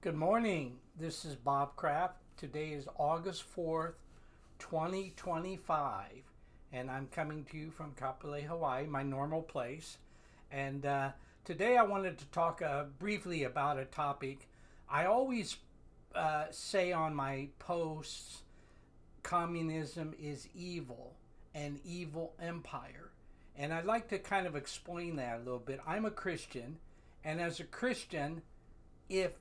Good morning. This is Bob Kraft. Today is August 4th, 2025, and I'm coming to you from Kapolei, Hawaii, my normal place. And today I wanted to talk briefly about a topic. I always say on my posts, communism is evil, an evil empire. And I'd like to kind of explain that a little bit. I'm a Christian, and as a Christian, if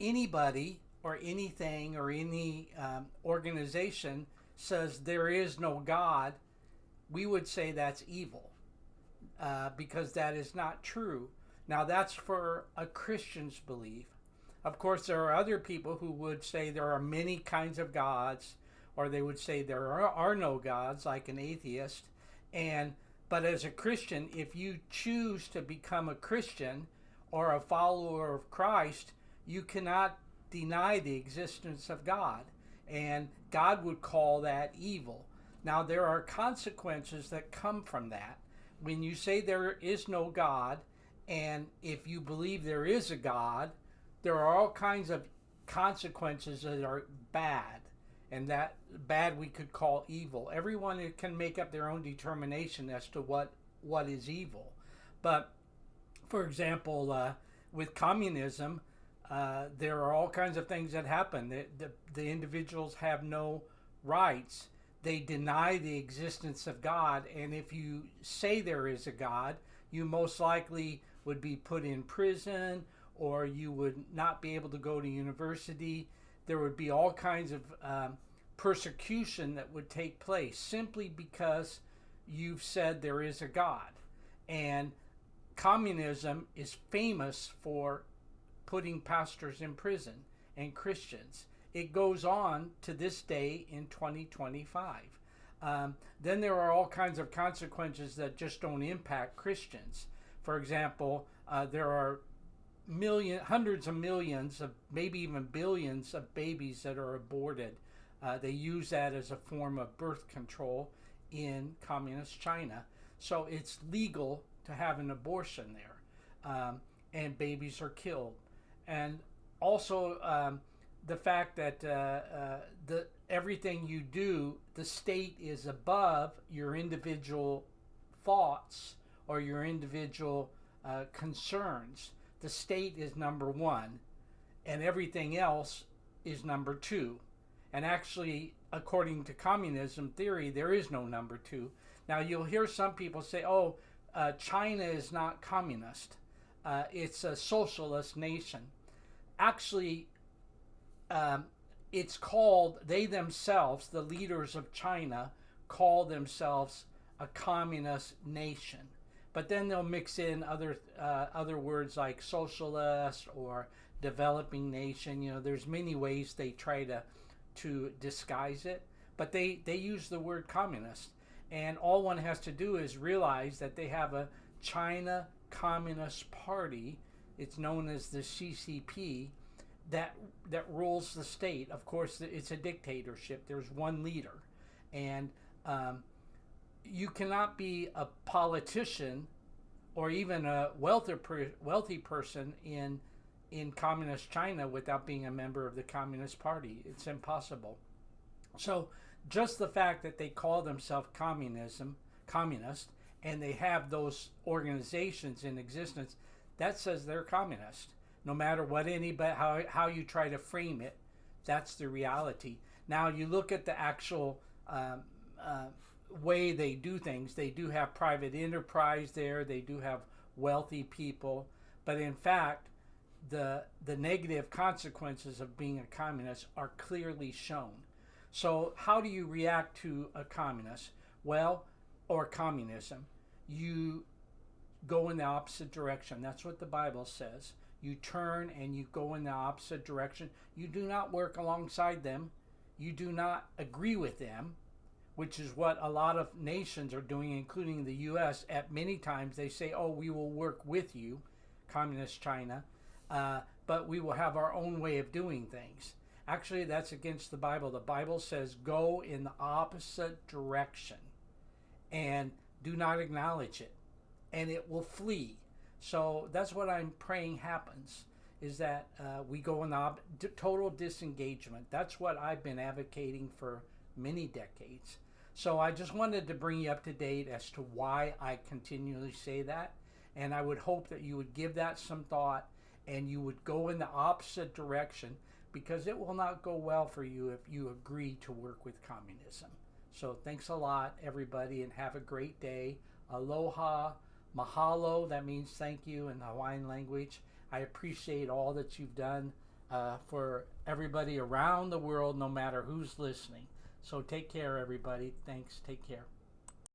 anybody or anything or any organization says there is no God, we would say that's evil because that is not true. Now, that's for a Christian's belief. Of course, there are other people who would say there are many kinds of gods, or they would say there are no gods, like an atheist. But as a Christian, if you choose to become a Christian or a follower of Christ, you cannot deny the existence of God, and God would call that evil. Now, there are consequences that come from that. When you say there is no God, and if you believe there is a God, there are all kinds of consequences that are bad, and that bad we could call evil. Everyone can make up their own determination as to what is evil. But, for example, with communism, there are all kinds of things that happen. The individuals have no rights. They deny the existence of God, and if you say there is a God, you most likely would be put in prison, or you would not be able to go to university. There would be all kinds of persecution that would take place simply because you've said there is a God. And communism is famous for putting pastors in prison and Christians. It goes on to this day in 2025. Then there are all kinds of consequences that just don't impact Christians. For example, there are hundreds of millions of, maybe even billions of babies that are aborted. They use that as a form of birth control in communist China. So it's legal to have an abortion there, and babies are killed. And also the fact that everything you do, the state is above your individual thoughts or your individual concerns. The state is number one, and everything else is number two. And actually, according to communism theory, there is no number two. Now, you'll hear some people say, oh, China is not communist. It's a socialist nation. Actually, it's called, they themselves, the leaders of China, call themselves a communist nation. But then they'll mix in other words like socialist or developing nation. You know, there's many ways they try to disguise it. But they use the word communist. And all one has to do is realize that they have a China Communist Party. It's known as the CCP, that rules the state. Of course, it's a dictatorship. There's one leader. And you cannot be a politician or even a wealthy person in communist China without being a member of the Communist Party. It's impossible. So just the fact that they call themselves communist, and they have those organizations in existence, that says they're communist. No matter what how you try to frame it, that's the reality. Now you look at the actual way they do things. They do have private enterprise there. They do have wealthy people, but in fact, the negative consequences of being a communist are clearly shown. So how do you react to a communist? Well, or communism, you go in the opposite direction. That's what the Bible says. You turn and you go in the opposite direction. You do not work alongside them. You do not agree with them, which is what a lot of nations are doing, including the U.S. At many times they say, oh, we will work with you, communist China, but we will have our own way of doing things. Actually, that's against the Bible. The Bible says go in the opposite direction and do not acknowledge it, and it will flee. So that's what I'm praying happens, is that we go in total disengagement. That's what I've been advocating for many decades. So I just wanted to bring you up to date as to why I continually say that. And I would hope that you would give that some thought and you would go in the opposite direction, because it will not go well for you if you agree to work with communism. So thanks a lot, everybody, and have a great day. Aloha, mahalo, that means thank you in the Hawaiian language. I appreciate all that you've done for everybody around the world, no matter who's listening. So take care, everybody. Thanks. Take care.